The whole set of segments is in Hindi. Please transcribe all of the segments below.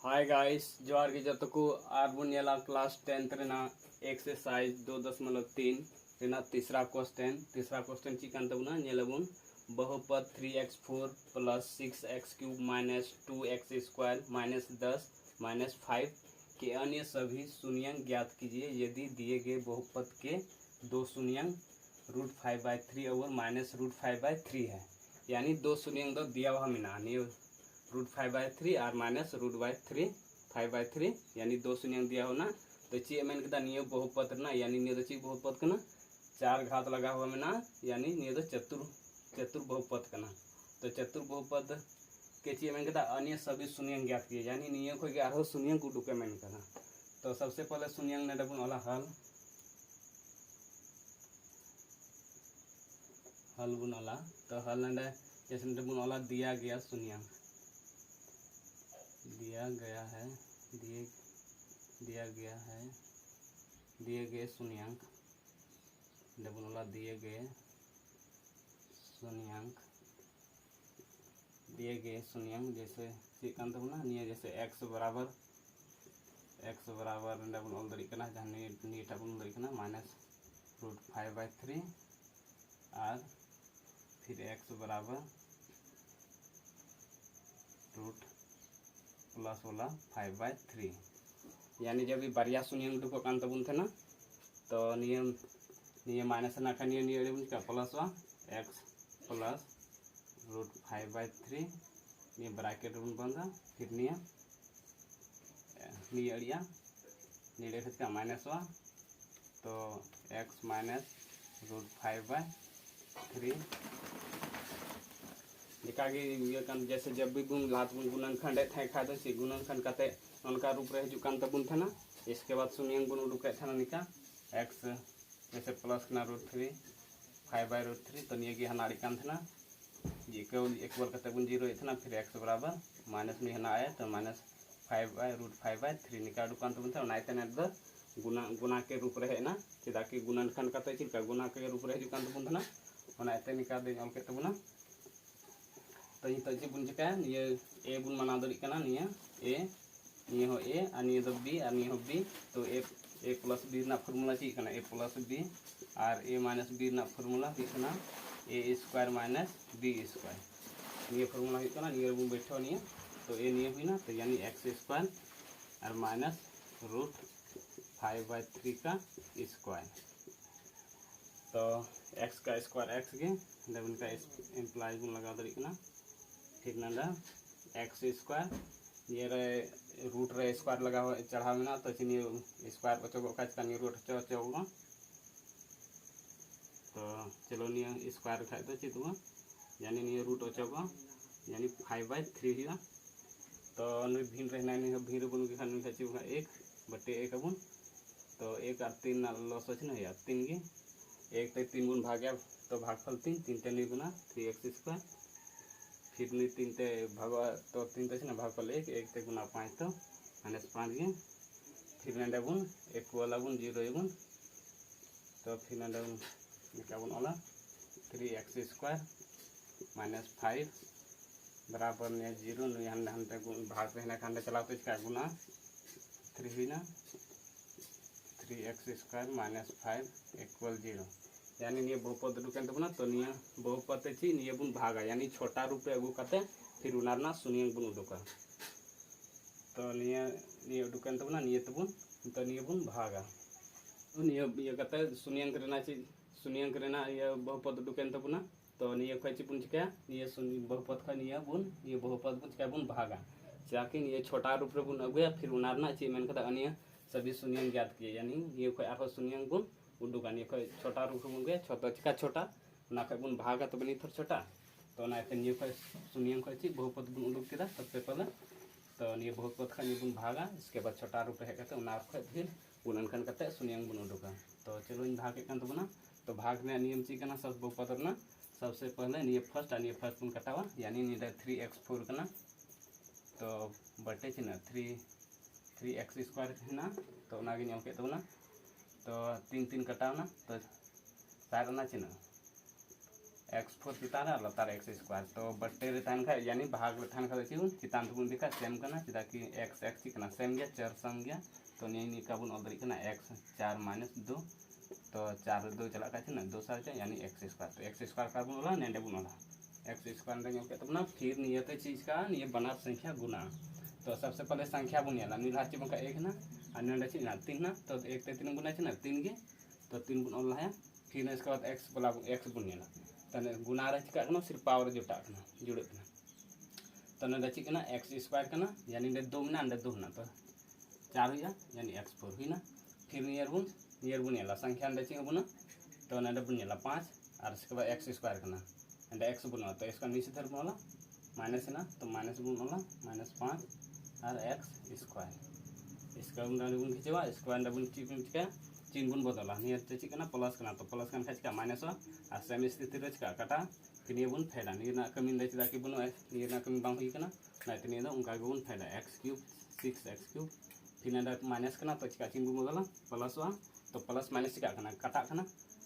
हाय गाइस जोहार गे जतो को आर बन नेला क्लास 10 रेना एक्सरसाइज 2.3 रेना तीसरा क्वेश्चन ची कान तबना नेलबुन बहुपद 3x4 plus 6x cube minus 2x square minus 10 minus 5 के अन्य सभी शून्यंक ज्ञात कीजिए यदि दिए गए बहुपद के दो शून्यंक √5/3 और माइनस √5/3 है। यानी दो शून्यंक दिया हुआ मिना √5/3 और माइनस √3 5/3 यानी दो शून्यंक दिया हो ना। तो चे मेन कदा नियो बहुपद ना यानी नियो ची बहुपद कना चार घात लगा हुआ मेना यानी नियो चतुर बहुपद कना। तो चतुर बहुपद के चे मेन कदा अन्य सभी शून्यंक ज्ञात किए यानी नियो को आरो शून्यंक उडुके मेन कना। तो सबसे पहले शून्यंक ने डबन वाला हल बुन वाला तो हल ने जैसे डबन वाला दिया गया शून्यंक दिए गए शून्यंक डबल वाला दिए गए शून्यंक जैसे चिकन तो ना निये जैसे x बराबर डबल ऑल दरी कना जहां नी डबल दरी कना माइनस √5/3 और फिर x बराबर प्लस वाला 5/3 यानी जब बारिया शून्यंक डुको कान तबुन थे ना तो निये माइनस ना का निये बुझका प्लस वा x प्लस √5/3 निये ब्रैकेट बुन बंदा फिर निये अड़िया निये का माइनस वा तो x माइनस √5/3 जैसे जब भी बुन लात बुन गुणनखंड थे खा दो गुणनखंड काते उनका रूप रे हजू कान तबुन थे ना। इसके बाद शून्यंक बुन उडुके थे ना निका x जैसे प्लस ना √3 5/√3 तो निये गी हनाड़ी कान थे ना ये केवल एक बार काते बुन जीरो थे ना फिर x बराबर माइनस में हना आया तो माइनस 5/√5/3 निका दुकान तबुन थे नाइते ने द गुणा के रूप रहे ना चेदा कि गुणनखंड काते चिलका गुणा के रूप रे हजू कान तबुन थे ना ओनाइते निका दे ऑल के तबुना। तो ये तजी बुन चिका ये ए बुन मना दरी कना निये ए हो ए और निये दो बी और निये हो बी। तो ए प्लस बी ना फॉर्मूला ची कना ए प्लस बी और ए माइनस बी ना फॉर्मूला ची कना ए स्क्वायर माइनस बी स्क्वायर निये फॉर्मूला है कना निये बुन बैठो निये। तो ए निये हुई ना तो यानी x स्क्वायर और माइनस √5/3 का स्क्वायर। तो x का स्क्वायर x के जब उनका इम्प्लाई बुन लगा दरी कना ठीक ना x स्क्वायर ये रूट रे स्क्वायर लगा हुआ चढ़ा में ना तो चिनी स्क्वायर बचोगो का चिनी रूट चोगो। तो चलो निये स्क्वायर खाए तो चितुआ यानी निये रूट ओचोगो यानी 5/3 हुआ। तो नुई भिन रहना नहीं भिन बुन के खान नुई चिबा 1/1 बुन तो 1 और 3 ना लॉस होछ ना या 3 गे 1 ते 3 बुन भाग्या तो भागफल 3 ते नहीं गुना 3x स्क्वायर फिर नहीं 3 ते भागवा तो 3 ते ना भागफल 1 ते गुना 5 तो माइनस 5 गे फिर नंदा बुन 1 वाला बुन 0 बुन तो फिर नंदा बुन क्या बुन वाला 3x स्क्वायर माइनस 5 बराबर ने 0 नहीं हम ते भाग रहना खंडे चला तो इसका गुना 3 हुई ना 3x स्क्वायर माइनस 5 इक्वल 0 यानी निये बहुपद दुकान तबना तो निये बहुपद ची निये बुन भागा यानी छोटा रूप रे अगु काते फिर उनारना शून्यंक बुन उडुका। तो निये दुकान तबना निये तबुन तो निये बुन भागा तो निये ये काते शून्यंक रेना ये बहुपद दुकान तबना तो निये खै ची बुन चिका निये बहुपद खै निये बहुपद बुन चिका बुन भागा जाके निये छोटा रूप रे बुन अगुया फिर उनारना ची मेन कदा अन्य सभी शून्यंक ज्ञात किए यानी ये खै आरो शून्यंक बुन उडुका निये खै छोटा रूप बुन गया छोटा चिका छोटा ना खै बुन भागा तो बनी थर छोटा तो ना ते निये खै शून्यंक खै ची बहुपद बुन उडुक केदा सबसे पहले तो निये बहुपद खै निये बुन भागा इसके बाद छोटा रूप रे हेकते उना खै फिर गुणनखंड करते शून्यंक बुन उडुका। तो चलो इन भाग के कान तबना तो भाग ने नियम ची कना सब बहुपद ना सबसे पहले निये फर्स्ट और निये फर्स्ट बुन कटावा यानी निये 3x4 कना तो बटे ची ना 3x स्क्वायर है ना तो नागे नियम के तबना तो 3 कटावना तो 4 ना चिना x4 चितान लतार x स्क्वायर तो बट्टे रे तहन खा यानी भाग रे तहन खा चिबुन चितान तबुन देखा सेम कना चिदा कि x x चिकना सेम गया चर सम गया तो नि का बुन ऑलरेडी कना x 4 - 2 तो 4 2 चला का ना 2 साल यानी x स्क्वायर तो x स्क्वायर का बुन होला नेंडे बुन होला x स्क्वायर ने के तब ना फिर नियत चीज का ये बना संख्या गुना तो सबसे पहले संख्या बुन याला नि लाची बका 1 ना अन्य ची ना 3 ना तो 1 ते 3 गुना ची ना 3 गे तो 3 गुण ऑल है फिर इसके बाद x बोला x बुन याला तने गुना रे चिका कना सिर्फ पावर जुटा कना जुड़े कना तने द चिकना x स्क्वायर कना यानी ने 2 ना अंडर 2 ना तो 4 हुआ यानी x4 हुई ना फिर नियर बुन याला संख्या अंडर चिंग बुना तो नंडे बुन याला 5 और इसके बाद x स्क्वायर कना अंडर x बुन तो इसका नीचे तरफ वाला माइनस ना तो माइनस बुन वाला -5 और x स्क्वायर इसका बुन खिचवा स्क्वायर बुन चिका चिन्ह बुन बदला नियर चेची कना प्लस कना तो प्लस कन खच का माइनस और सेम स्थिति रे का काटा फिर ये बुन फेडा नियर ना कमिन दे चिदा कि बुन नियर ना कमिन बांग हुई कना ना तने दो उनका बुन फेडा x³ 6x³ फिर ना माइनस कना तो चिका चिन्ह बुन बदला प्लस वा तो प्लस माइनस चिका कना काटा कना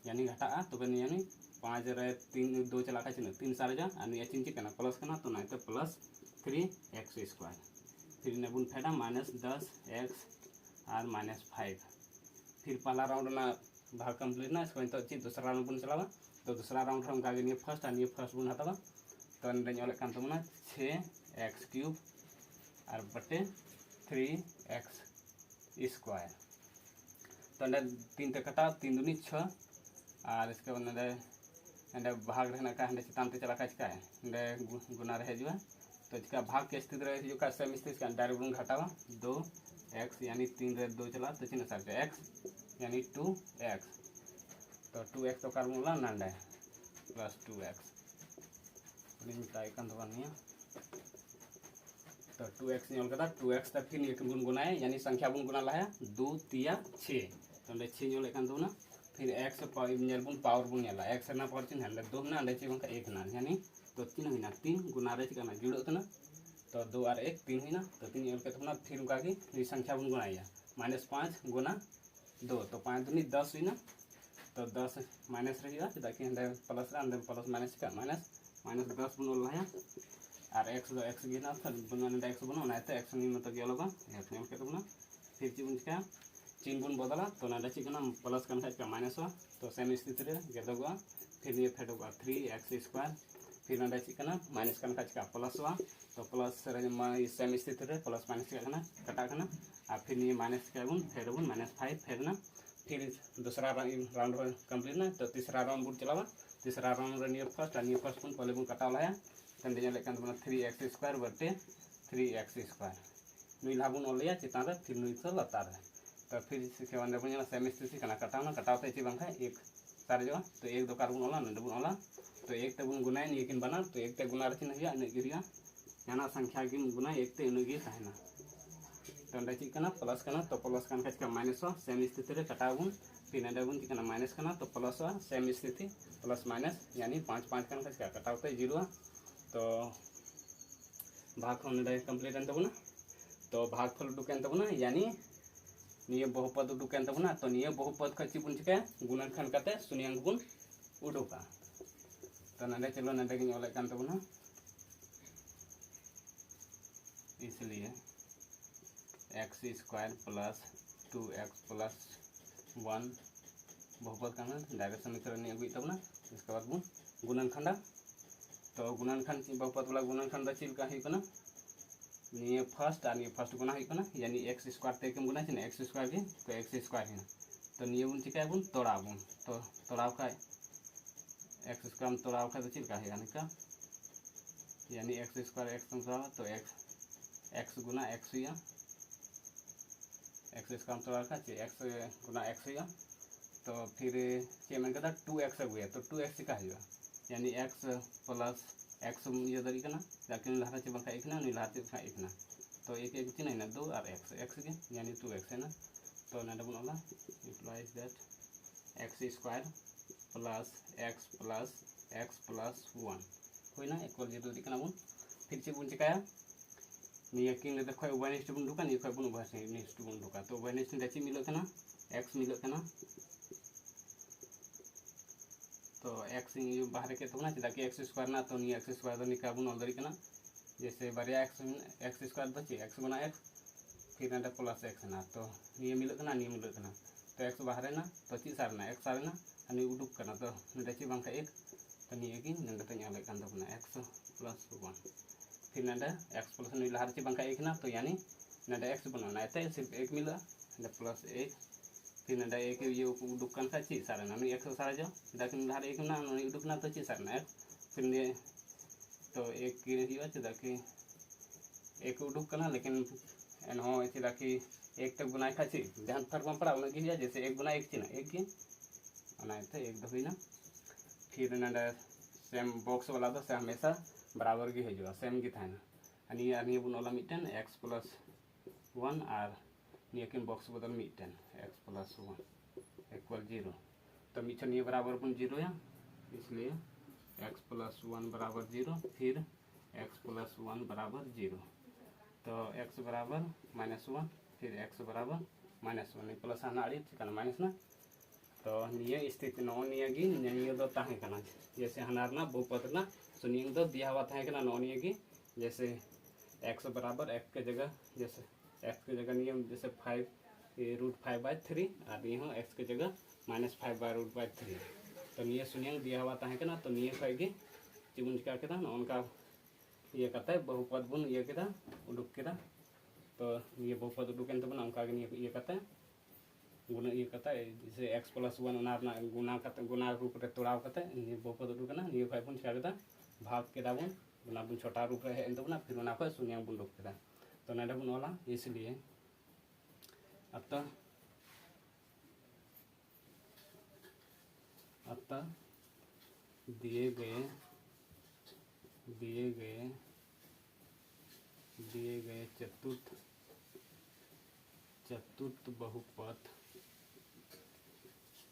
यानी घटा तो बन यानी 5 रे 3 2 चला का चिन्ह 3 सारे जा अनि चिन्ह चिकना प्लस कना तो ना तो प्लस 3x स्क्वायर फिर ने बुन फेडा -10x और -5 फिर पहला राउंड ना भाग कंप्लीट ना इसको तो ची दूसरा राउंड बुन चलावा तो दूसरा राउंड हम का ये फर्स्ट और ये फर्स्ट बुन हतावा तो अंदर ऑल कान तमना 6x³ और बटे 3x स्क्वायर तो अंदर 3 ते कटा 3 दूनी 6 और इसके बाद अंदर भाग रहना का अंदर चितान ते चला का चिका है अंदर गुना रह जुआ तो इसका भाग के स्थिति रहे जो का सेम स्थिति का डायरेक्ट बुन घटावा 2x यानी 3 रे 2 चला तो चिन्ह साथ x यानी 2x तो 2x तो कर बोला नंडे प्लस 2x निमताई kan तवनिया तो 2x नियल कदा 2x तक फिर एक गुण गुनाए यानी संख्या बुन गुना लाया 2 3 6 तो ने 6 नियल kan तो ना फिर x पावर नियल बुन पावर बुन याला x ना पावर चिन्ह हले 2 ना ले ची बंका 1 ना यानी तो 3 हुई ना 3 गुना रे चिका ना जुड़ो तो ना तो 2 और 1 3 हुई ना तो 3 नियल के तो ना फिर उनका की संख्या बुन गुनाया -5 गुना 2 तो 5 दूनी 10 हुई ना तो 10 माइनस रहेगा ताकि अंदर प्लस अंदर प्लस माइनस का माइनस -10 बन रहा है और x गिना बन x बनो ना तो x नहीं मतलब क्या होगा x नहीं के तो ना फिर चिन का चिन्ह बुन बदला तो ना चिकना प्लस कन का माइनस हुआ तो सेम स्थिति रे गेदोगा फिर ये फेड होगा 3x स्क्वायर फिर ना चिकना माइनस कन का प्लस हुआ तो प्लस रे सेम स्थिति रे प्लस माइनस का कटा कना और फिर ये माइनस का बुन फेड बुन -5 फेड ना फिर दूसरा राउंड कंप्लीट ना तो तीसरा राउंड बुन चलावा तीसरा राउंड रे नियर फर्स्ट बुन पहले बुन कटा लाया तंदे ले कान 3x स्क्वायर बटे 3x स्क्वायर नुई लाबुन ओलिया चितान रे फिर नुई तो लतार है तो फिर इसके बाद बुन सेम स्थिति कना कटावना कटावते ची बांखा एक सारे जो तो एक दो कार्बन ओला नंदे बुन ओला तो एक ते बुन गुनाय नि किन बना तो एक ते गुना रे चिन हिया ने गिरिया याना संख्या किन गुना एक ते नुगी ताहेना तो अंडा चिकना प्लस कना तो प्लस कन का माइनस सेम स्थिति रे कटावुन फिर अंडा बुन चिकना माइनस कना तो प्लस सेम स्थिति प्लस माइनस यानी 5 5 कन का कटावते 0 तो भाग होने कंप्लीट अंत बना तो भाग फल उडुकन तबना यानी निये बहुपद उडुकन तबना तो निये बहुपद खची बुन चिका गुणनखंड कते शून्यांक बुन उडुका तो नंदे चलो नंदे के ओले कान तबना इसलिए x square plus 2x plus 1 बहुपद का डायरेक्ट समीकरण ने अगुई तबना इसके बाद बुन गुणनखंड तो गुणनखंड बहुपद वाला गुणनखंड चिल का है कना ये फर्स्ट गुना है कना यानी x स्क्वायर ते के गुना है ना x स्क्वायर के तो x स्क्वायर है तो निये बुन चिका बुन तोड़ा बुन तो तोड़ाव का x स्क्वायर में तोड़ाव का तो चिल का है यानी x स्क्वायर x तो x गुना x हुआ x स्क्वायर तोड़ाव का x गुना x हुआ तो फिर क्या मैंने कहा 2x हुआ तो 2x का है यानी x प्लस x ये दरी का ना जाके लहरा चे बंका एक ना नहीं लहरा चे बंका एक ना तो एक एक चिन्ह है ना 2 और x के यानी 2x है ना तो ना डबल वाला implies that x square plus x plus 1 कोई ना इक्वल 0 दी कना बुन फिर चे बुन चिकाया निया किन ले खय उभय निष्ठ बुन दुका नि खय बुन उभय निष्ठ बुन दुका तो उभय निष्ठ चे मिलो कना x मिलो कना तो एक्स बाहर के तबना चेदा कि एक्स स्क्वायर ना तो निया एक्स स्क्वायर निका बन ऑल दाड़ी जैसे बारिया एक्स स्क्वायर तो चे एक्स गुना एक्स फिर ना प्लस एक्स ना तो निया मिलना निया मिलना तो एक्स बाहर ना तो ची सारना एक्स सारना अनि उडुक करना तो नडे ची बांका एक तो निया गी नंदे ᱧᱟᱢ kan ᱛᱟᱵᱚᱱᱟ x + 1 फिर नंदे x प्लस नी लहार ची बांका एक ना तो यानी नंदे x बनाना है तो सिर्फ एक मिला नंदे प्लस एक फिर नंदे एक ये उडुक kan का ची सारना नी x सारा जो दाकिन लहार एक ना नी उडुक ना तो ची सारना x फिर ने तो एक की हियो चेदा कि एक उडुक करना लेकिन एनहो चेदा कि एक तक बनाए खाची ध्यान फर्क में पड़ा उन की जैसे एक गुना एक चिना एक की तो एक दो हुईना फिर नंदे सेम बॉक्स वाला तो से हमेशा बराबर की हजूआ सेम की थाना निया निया बुन ओला मिटन x + 1 और निया किन बॉक्स बदल मिटन x + 1 = 0 तो मिटन ये बराबर बुन 0 या इसलिए x + 1 बराबर 0 फिर x + 1 बराबर 0 तो x बराबर -1 फिर x बराबर -1 प्लस आनाड़ी चिकन माइनस ना तो निया स्थिति नो निया गी निया दो ताहे कना जैसे हनारना बहुपद ना तो निया दो दिया हुआ ताहे कना नो निया गी जैसे x बराबर x के जगह जैसे x के जगह नियम जैसे 5√5/3 और ये x के जगह -5/√3 तो निया सुनिया दिया हुआ ताहे कना तो निया खाएगी चिबुन चिका केदा उनका ये कहता है बहुपद बुन ये केदा उडुक केदा तो ये बहुपद उडुकेन तबन उनका ये कहता है गुना ये कहता है जैसे x + 1 ना गुना रूप रे तोड़ाव कहते ये बहुपद उडुकना ये फाइ बुन चिका केदा भाग केदा बुन गुना बुन छोटा रूप रे हेन तबना फिर उना को शून्य बुन उडुक केदा तो नडे बुन ओला इसलिए अतः दिए गए चतुर्थ बहुपद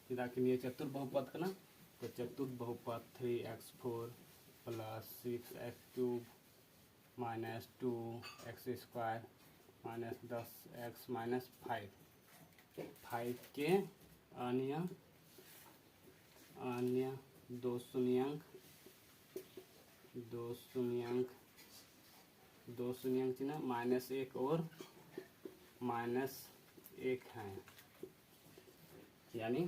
चेदा कि ये चतुर्थ बहुपद करना तो चतुर्थ बहुपद 3x4 + 6x³ - 2x² - 10x - 5 के अन्य दो शून्यंक चिन्ह -1 और -1 हैं यानी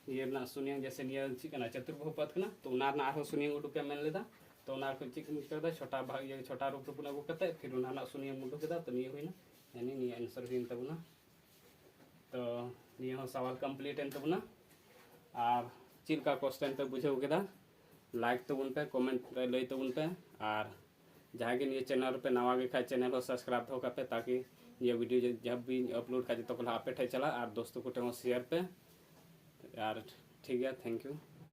ये ना शून्य जैसे निया चिकना चतुर्थ बहुपद कना तो उनार ना आरो शून्य उडुक मेन लेदा तो उनार को चिकन करदा छोटा भाग ये छोटा रूप पुना को करते फिर उनार ना शून्य उडुक केदा तो निया हुईना यानी निया आंसर हुईन तबना तो निया हो सवाल कंप्लीट एन तबना और चिलका क्वेश्चन पे बुझाव केदा लाइक तबन पे कमेंट रे लई तबन पे और जहाँ के चैनल पे नवा गे खा चैनल को सब्सक्राइब हो पे ताकि ये वीडियो जब भी अपलोड कर तो आपे ठे चला और दोस्तों को शेयर पे यार ठीक है थैंक यू।